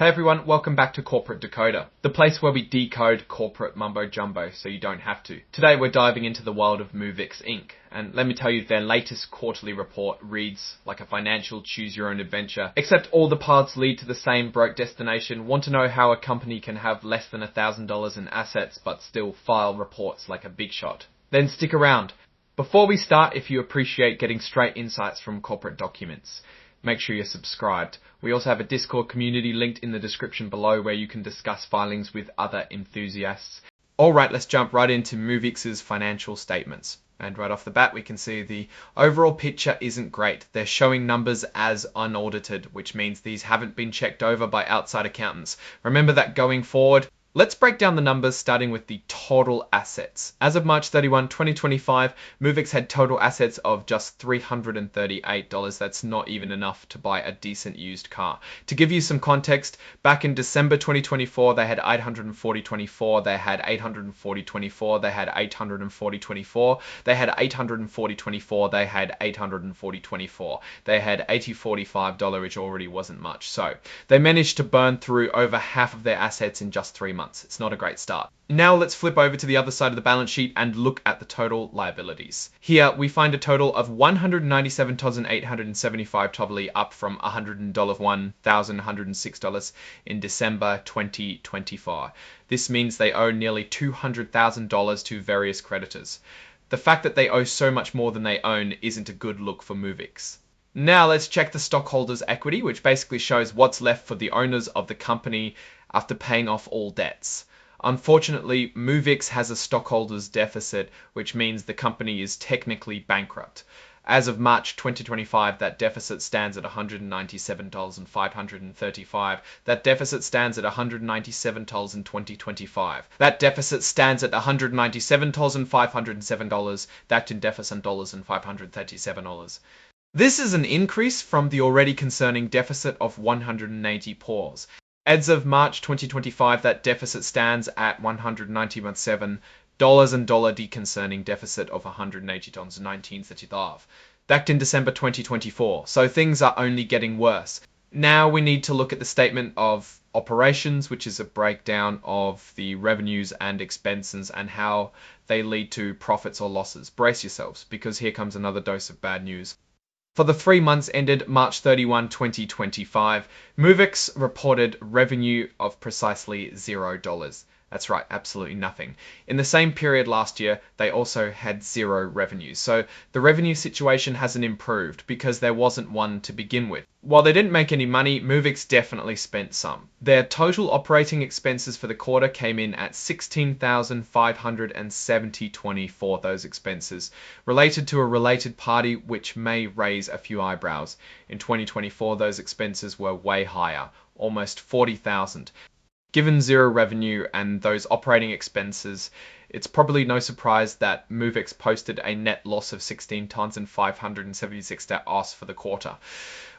Hey everyone, welcome back to Corporate Decoder, the place where we decode corporate mumbo jumbo so you don't have to. Today we're diving into the world of MOVEIX INC, and let me tell you, their latest quarterly report reads like a financial choose-your-own-adventure, except all the paths lead to the same broke destination. Want to know how a company can have less than $1,000 in assets but still file reports like a big shot? Then stick around. Before we start, if you appreciate getting straight insights from corporate documents, make sure you're subscribed. We also have a Discord community linked in the description below where you can discuss filings with other enthusiasts. Alright, let's jump right into MOVEIX's financial statements. And right off the bat, we can see the overall picture isn't great. They're showing numbers as unaudited, which means these haven't been checked over by outside accountants. Remember that going forward. Let's break down the numbers starting with the total assets. As of March 31, 2025, MOVEIX had total assets of just $338. That's not even enough to buy a decent used car. To give you some context, back in December 2024, they had 840.24, they had 840.24, they had 840.24, they had 840.24, they had 840.24. They had $80.45, which already wasn't much. So they managed to burn through over half of their assets in just 3 months. It's not a great start. Now let's flip over to the other side of the balance sheet and look at the total liabilities. Here we find a total of $197,875, totally up from $101,106 in December 2024. This means they owe nearly $200,000 to various creditors. The fact that they owe so much more than they own isn't a good look for MOVEIX. Now let's check the stockholders' equity, which basically shows what's left for the owners of the company after paying off all debts. Unfortunately, MOVEIX has a stockholders' deficit, which means the company is technically bankrupt. As of March 2025, that deficit stands at $197,535. That deficit stands at $197 in 2025. That deficit stands at $197,507. That in deficit dollars and $537. This is an increase from the already concerning deficit of 180 PAWs. As of March 2025, that deficit stands at $191.7 and dollar deconcerning deficit of $180.19. That in December 2024. So things are only getting worse. Now we need to look at the statement of operations, which is a breakdown of the revenues and expenses and how they lead to profits or losses. Brace yourselves, because here comes another dose of bad news. For the 3 months ended March 31, 2025, MOVEIX reported revenue of precisely $0. That's right, absolutely nothing. In the same period last year, they also had zero revenues. So the revenue situation hasn't improved because there wasn't one to begin with. While they didn't make any money, MOVEIX definitely spent some. Their total operating expenses for the quarter came in at $16,570.20 for those expenses, related to a related party, which may raise a few eyebrows. In 2024, those expenses were way higher, almost $40,000. Given zero revenue and those operating expenses, it's probably no surprise that MOVEIX posted a net loss of $16,576 for the quarter.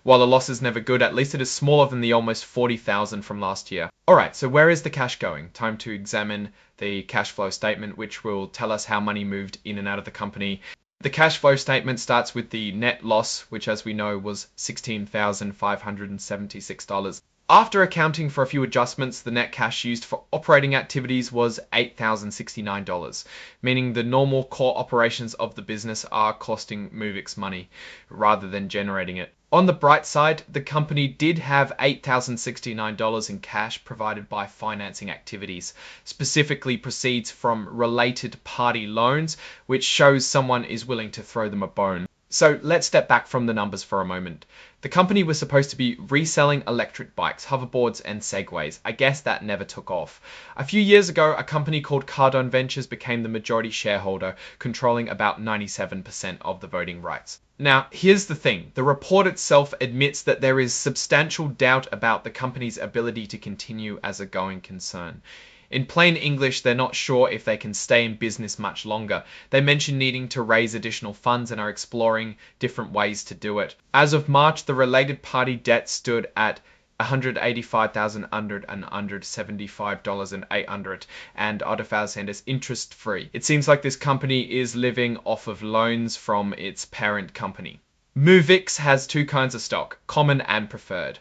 While the loss is never good, at least it is smaller than the almost $40,000 from last year. Alright, so where is the cash going? Time to examine the cash flow statement, which will tell us how money moved in and out of the company. The cash flow statement starts with the net loss, which as we know was $16,576. After accounting for a few adjustments, the net cash used for operating activities was $8,069, meaning the normal core operations of the business are costing MOVEIX money rather than generating it. On the bright side, the company did have $8,069 in cash provided by financing activities, specifically proceeds from related party loans, which shows someone is willing to throw them a bone. So let's step back from the numbers for a moment. The company was supposed to be reselling electric bikes, hoverboards, and segways. I guess that never took off. A few years ago, a company called Cardone Ventures became the majority shareholder, controlling about 97% of the voting rights. Now, here's the thing. The report itself admits that there is substantial doubt about the company's ability to continue as a going concern. In plain English, they're not sure if they can stay in business much longer. They mention needing to raise additional funds and are exploring different ways to do it. As of March, the related party debt stood at $185,175.800 and $800 is interest free. It seems like this company is living off of loans from its parent company. MOVEIX has two kinds of stock, common and preferred.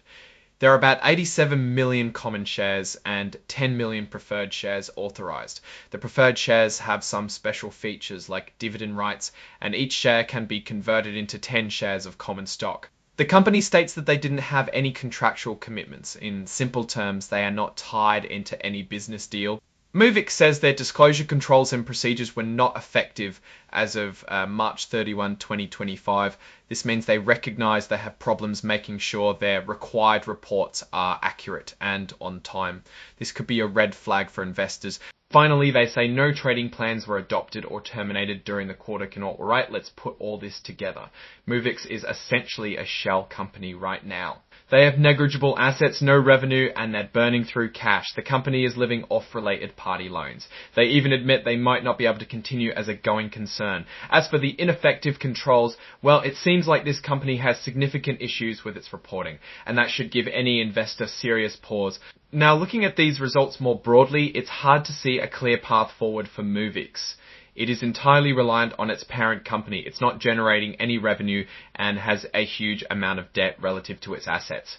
There are about 87 million common shares and 10 million preferred shares authorized. The preferred shares have some special features like dividend rights, and each share can be converted into 10 shares of common stock. The company states that they didn't have any contractual commitments. In simple terms, they are not tied into any business deal. MOVEIX says their disclosure controls and procedures were not effective as of March 31, 2025. This means they recognize they have problems making sure their required reports are accurate and on time. This could be a red flag for investors. Finally, they say no trading plans were adopted or terminated during the quarter. Right, let's put all this together. MOVEIX is essentially a shell company right now. They have negligible assets, no revenue, and they're burning through cash. The company is living off related party loans. They even admit they might not be able to continue as a going concern. As for the ineffective controls, well, it seems like this company has significant issues with its reporting, and that should give any investor serious pause. Now, looking at these results more broadly, it's hard to see a clear path forward for MOVEIX. It is entirely reliant on its parent company. It's not generating any revenue and has a huge amount of debt relative to its assets.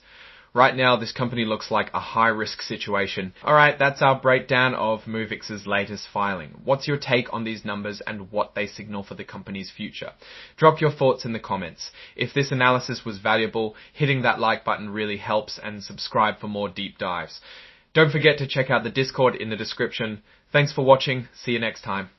Right now, this company looks like a high-risk situation. Alright, that's our breakdown of MOVEIX's latest filing. What's your take on these numbers and what they signal for the company's future? Drop your thoughts in the comments. If this analysis was valuable, hitting that like button really helps, and subscribe for more deep dives. Don't forget to check out the Discord in the description. Thanks for watching. See you next time.